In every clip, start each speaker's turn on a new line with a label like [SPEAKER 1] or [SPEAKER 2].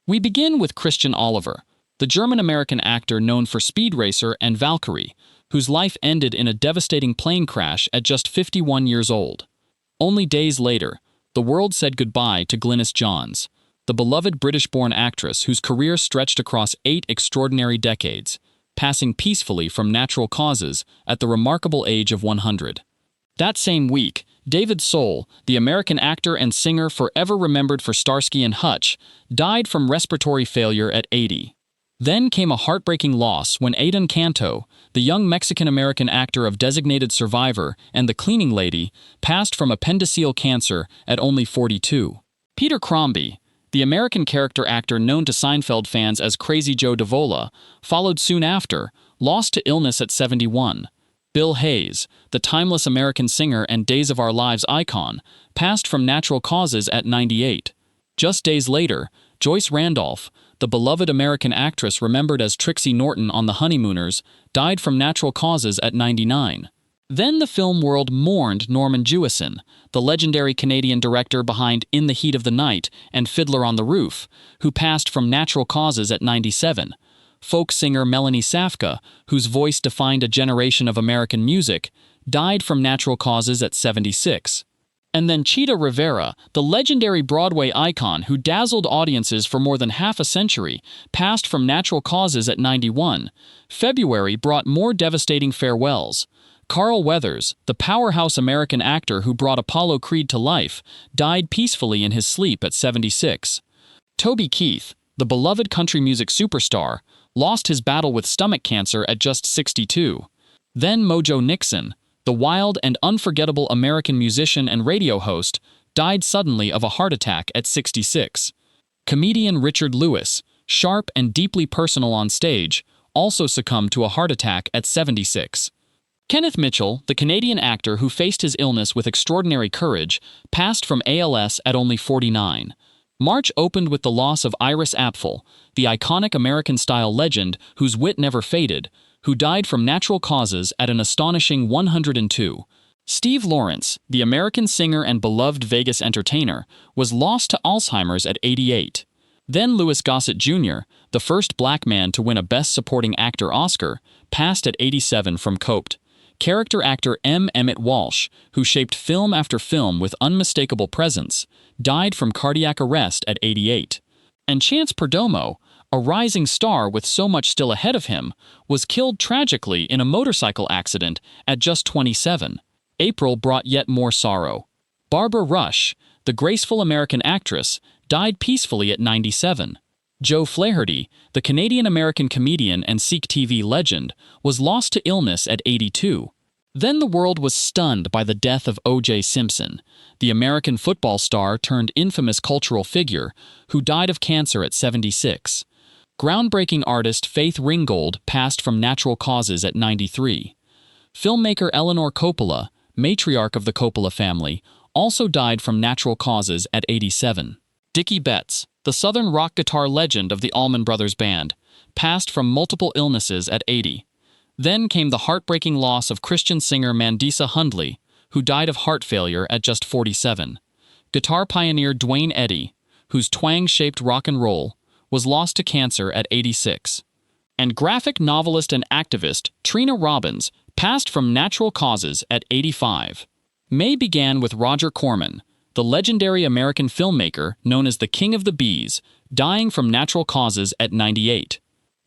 [SPEAKER 1] We begin with Christian Oliver, the German-American actor known for Speed Racer and Valkyrie, whose life ended in a devastating plane crash at just 51 years old. Only days later, the world said goodbye to Glynis Johns, the beloved British-born actress whose career stretched across 8 extraordinary decades, passing peacefully from natural causes at the remarkable age of 100. That same week, David Soul, the American actor and singer forever remembered for Starsky and Hutch, died from respiratory failure at 80. Then came a heartbreaking loss when Adan Canto, the young Mexican-American actor of Designated Survivor and The Cleaning Lady, passed from appendiceal cancer at only 42. Peter Crombie, the American character actor known to Seinfeld fans as Crazy Joe Davola, followed soon after, lost to illness at 71. Bill Hayes, the timeless American singer and Days of Our Lives icon, passed from natural causes at 98. Just days later, Joyce Randolph, the beloved American actress remembered as Trixie Norton on The Honeymooners, died from natural causes at 99. Then the film world mourned Norman Jewison, the legendary Canadian director behind In the Heat of the Night and Fiddler on the Roof, who passed from natural causes at 97. Folk singer Melanie Safka, whose voice defined a generation of American music, died from natural causes at 76. And then Chita Rivera, the legendary Broadway icon who dazzled audiences for more than half a century, passed from natural causes at 91. February brought more devastating farewells. Carl Weathers, the powerhouse American actor who brought Apollo Creed to life, died peacefully in his sleep at 76. Toby Keith, the beloved country music superstar, lost his battle with stomach cancer at just 62. Then Mojo Nixon, the wild and unforgettable American musician and radio host, died suddenly of a heart attack at 66. Comedian Richard Lewis, sharp and deeply personal on stage, also succumbed to a heart attack at 76. Kenneth Mitchell, the Canadian actor who faced his illness with extraordinary courage, passed from ALS at only 49. March opened with the loss of Iris Apfel, the iconic American-style legend whose wit never faded, who died from natural causes at an astonishing 102. Steve Lawrence, the American singer and beloved Vegas entertainer, was lost to Alzheimer's at 88. Then Louis Gossett Jr., the first black man to win a Best Supporting Actor Oscar, passed at 87 from COPD. Character actor M. Emmett Walsh, who shaped film after film with unmistakable presence, died from cardiac arrest at 88. And Chance Perdomo, a rising star with so much still ahead of him, was killed tragically in a motorcycle accident at just 27. April brought yet more sorrow. Barbara Rush, the graceful American actress, died peacefully at 97. Joe Flaherty, the Canadian-American comedian and Sikh TV legend, was lost to illness at 82. Then the world was stunned by the death of O.J. Simpson, the American football star turned infamous cultural figure, who died of cancer at 76. Groundbreaking artist Faith Ringgold passed from natural causes at 93. Filmmaker Eleanor Coppola, matriarch of the Coppola family, also died from natural causes at 87. Dickie Betts, the Southern rock guitar legend of the Allman Brothers Band, passed from multiple illnesses at 80. Then came the heartbreaking loss of Christian singer Mandisa Hundley, who died of heart failure at just 47. Guitar pioneer Dwayne Eddy, whose twang-shaped rock and roll, was lost to cancer at 86. And graphic novelist and activist Trina Robbins passed from natural causes at 85. May began with Roger Corman, the legendary American filmmaker known as the King of the Bees, dying from natural causes at 98.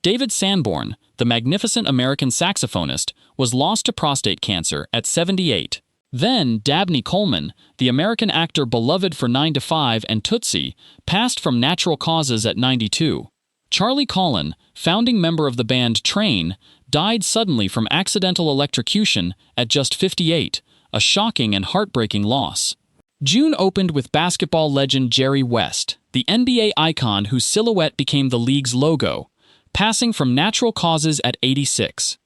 [SPEAKER 1] David Sanborn, the magnificent American saxophonist, was lost to prostate cancer at 78. Then Dabney Coleman, the American actor beloved for 9 to 5 and Tootsie, passed from natural causes at 92. Charlie Collin, founding member of the band Train, died suddenly from accidental electrocution at just 58, a shocking and heartbreaking loss. June opened with basketball legend Jerry West, the NBA icon whose silhouette became the league's logo, passing from natural causes at 86.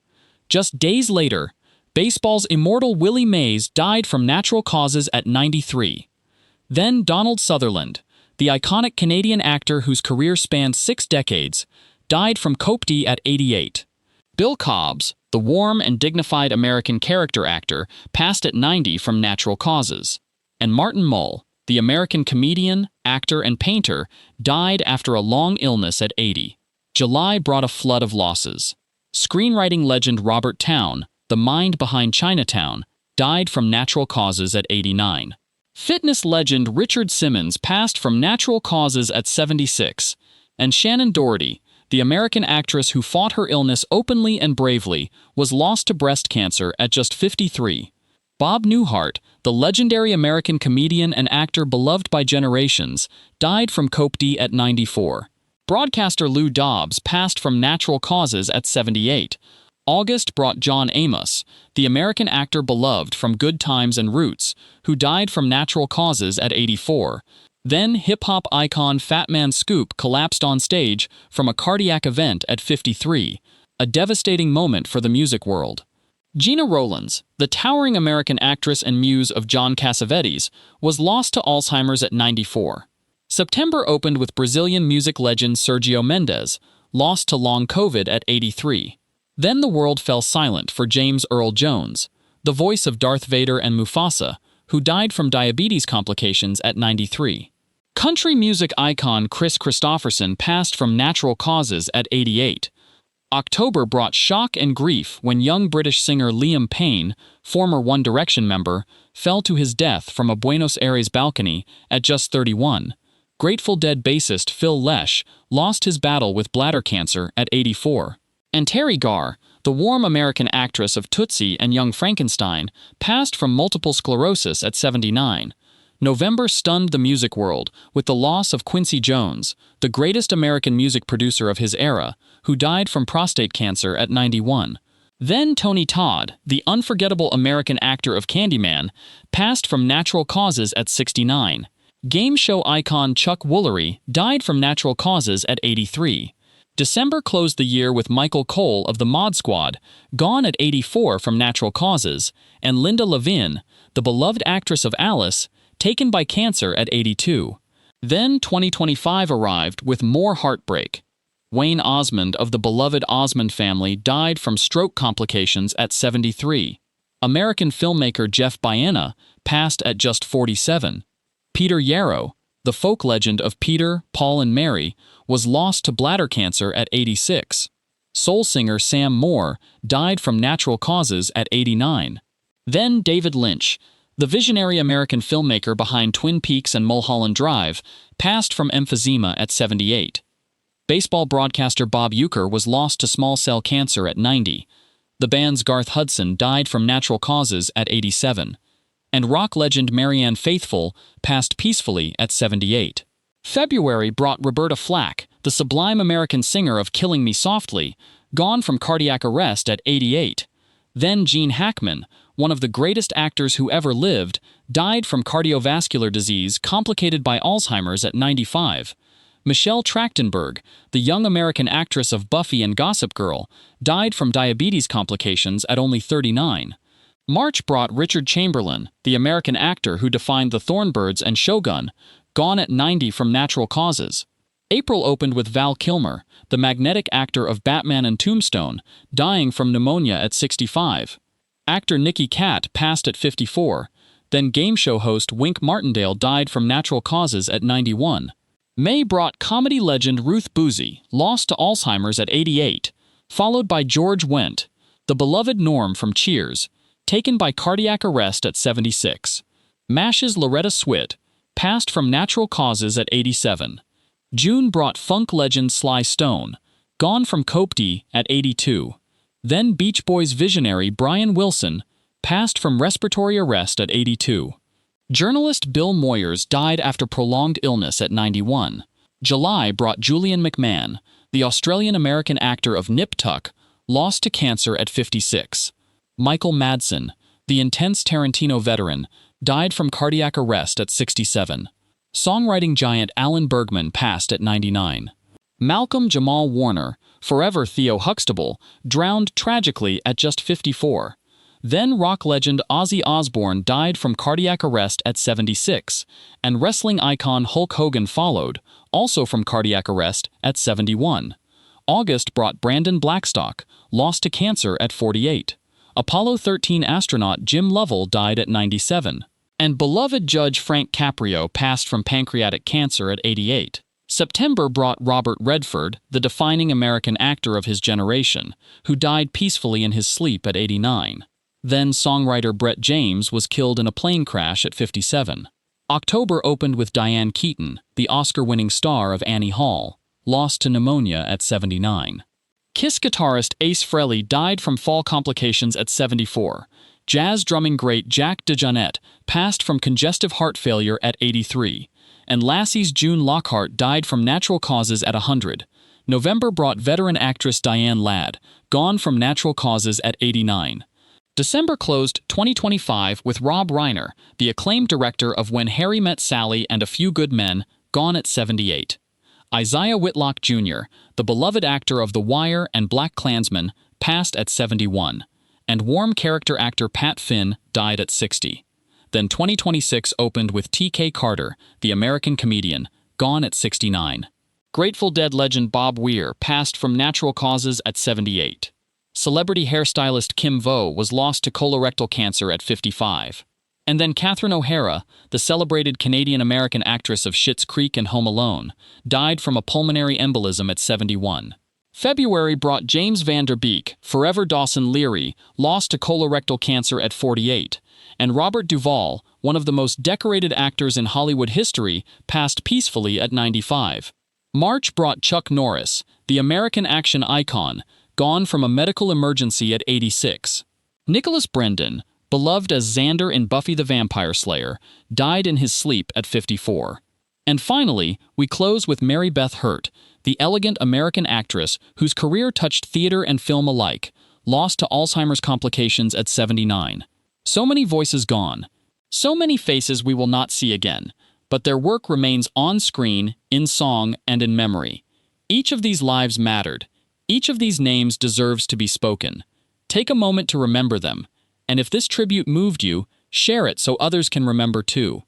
[SPEAKER 1] Just days later, baseball's immortal Willie Mays died from natural causes at 93. Then Donald Sutherland, the iconic Canadian actor whose career spanned 6 decades, died from COPD at 88. Bill Cobbs, the warm and dignified American character actor, passed at 90 from natural causes. And Martin Mull, the American comedian, actor, and painter, died after a long illness at 80. July brought a flood of losses. Screenwriting legend Robert Towne, the mind behind Chinatown, died from natural causes at 89. Fitness legend Richard Simmons passed from natural causes at 76. And Shannen Doherty, the American actress who fought her illness openly and bravely, was lost to breast cancer at just 53. Bob Newhart, the legendary American comedian and actor beloved by generations, died from COPD at 94. Broadcaster Lou Dobbs passed from natural causes at 78. August brought John Amos, the American actor beloved from Good Times and Roots, who died from natural causes at 84. Then hip-hop icon Fat Man Scoop collapsed on stage from a cardiac event at 53, a devastating moment for the music world. Gina Rowlands, the towering American actress and muse of John Cassavetes, was lost to Alzheimer's at 94. September opened with Brazilian music legend Sergio Mendes, lost to long COVID at 83. Then the world fell silent for James Earl Jones, the voice of Darth Vader and Mufasa, who died from diabetes complications at 93. Country music icon Chris Christopherson passed from natural causes at 88. October brought shock and grief when young British singer Liam Payne, former One Direction member, fell to his death from a Buenos Aires balcony at just 31. Grateful Dead bassist Phil Lesh lost his battle with bladder cancer at 84. And Terry Garr, the warm American actress of Tootsie and Young Frankenstein, passed from multiple sclerosis at 79. November stunned the music world with the loss of Quincy Jones, the greatest American music producer of his era, who died from prostate cancer at 91. Then Tony Todd, the unforgettable American actor of Candyman, passed from natural causes at 69. Game show icon Chuck Woolery died from natural causes at 83. December closed the year with Michael Cole of the Mod Squad, gone at 84 from natural causes, and Linda Levin, the beloved actress of Alice, taken by cancer at 82. Then 2025 arrived with more heartbreak. Wayne Osmond of the beloved Osmond family died from stroke complications at 73. American filmmaker Jeff Baena passed at just 47. Peter Yarrow, the folk legend of Peter, Paul, and Mary, was lost to bladder cancer at 86. Soul singer Sam Moore died from natural causes at 89. Then David Lynch, the visionary American filmmaker behind Twin Peaks and Mulholland Drive, passed from emphysema at 78. Baseball broadcaster Bob Uecker was lost to small cell cancer at 90. The band's Garth Hudson died from natural causes at 87. And rock legend Marianne Faithfull passed peacefully at 78. February brought Roberta Flack, the sublime American singer of Killing Me Softly, gone from cardiac arrest at 88. Then Gene Hackman, one of the greatest actors who ever lived, died from cardiovascular disease complicated by Alzheimer's at 95. Michelle Trachtenberg, the young American actress of Buffy and Gossip Girl, died from diabetes complications at only 39. March brought Richard Chamberlain, the American actor who defined the Thornbirds and Shogun, gone at 90 from natural causes. April opened with Val Kilmer, the magnetic actor of Batman and Tombstone, dying from pneumonia at 65. Actor Nicky Katt passed at 54. Then game show host Wink Martindale died from natural causes at 91. May brought comedy legend Ruth Boozy, lost to Alzheimer's at 88, followed by George Wendt, the beloved Norm from Cheers, taken by cardiac arrest at 76. MASH's Loretta Swit passed from natural causes at 87. June brought funk legend Sly Stone, gone from COPD at 82. Then Beach Boys visionary Brian Wilson passed from respiratory arrest at 82. Journalist Bill Moyers died after prolonged illness at 91. July brought Julian McMahon, the Australian-American actor of Nip Tuck, lost to cancer at 56. Michael Madsen, the intense Tarantino veteran, died from cardiac arrest at 67. Songwriting giant Alan Bergman passed at 99. Malcolm-Jamal Warner, forever Theo Huxtable, drowned tragically at just 54. Then rock legend Ozzy Osbourne died from cardiac arrest at 76, and wrestling icon Hulk Hogan followed, also from cardiac arrest, at 71. August brought Brandon Blackstock, lost to cancer at 48. Apollo 13 astronaut Jim Lovell died at 97. And beloved Judge Frank Caprio passed from pancreatic cancer at 88. September brought Robert Redford, the defining American actor of his generation, who died peacefully in his sleep at 89. Then songwriter Brett James was killed in a plane crash at 57. October opened with Diane Keaton, the Oscar-winning star of Annie Hall, lost to pneumonia at 79. Kiss guitarist Ace Frehley died from fall complications at 74. Jazz drumming great Jack DeJohnette passed from congestive heart failure at 83. And Lassie's June Lockhart died from natural causes at 100. November brought veteran actress Diane Ladd, gone from natural causes at 89. December closed 2025 with Rob Reiner, the acclaimed director of When Harry Met Sally and A Few Good Men, gone at 78. Isaiah Whitlock Jr., the beloved actor of The Wire and Black Klansman, passed at 71. And warm character actor Pat Finn died at 60. Then 2026 opened with T.K. Carter, the American comedian, gone at 69. Grateful Dead legend Bob Weir passed from natural causes at 78. Celebrity hairstylist Kim Vo was lost to colorectal cancer at 55. And then Catherine O'Hara, the celebrated Canadian-American actress of Schitt's Creek and Home Alone, died from a pulmonary embolism at 71. February brought James Van Der Beek, forever Dawson Leary, lost to colorectal cancer at 48. And Robert Duvall, one of the most decorated actors in Hollywood history, passed peacefully at 95. March brought Chuck Norris, the American action icon, gone from a medical emergency at 86. Nicholas Brendon, beloved as Xander in Buffy the Vampire Slayer, died in his sleep at 54. And finally, we close with Mary Beth Hurt, the elegant American actress whose career touched theater and film alike, lost to Alzheimer's complications at 79. So many voices gone. So many faces we will not see again, but their work remains on screen, in song, and in memory. Each of these lives mattered. Each of these names deserves to be spoken. Take a moment to remember them, and if this tribute moved you, share it so others can remember too.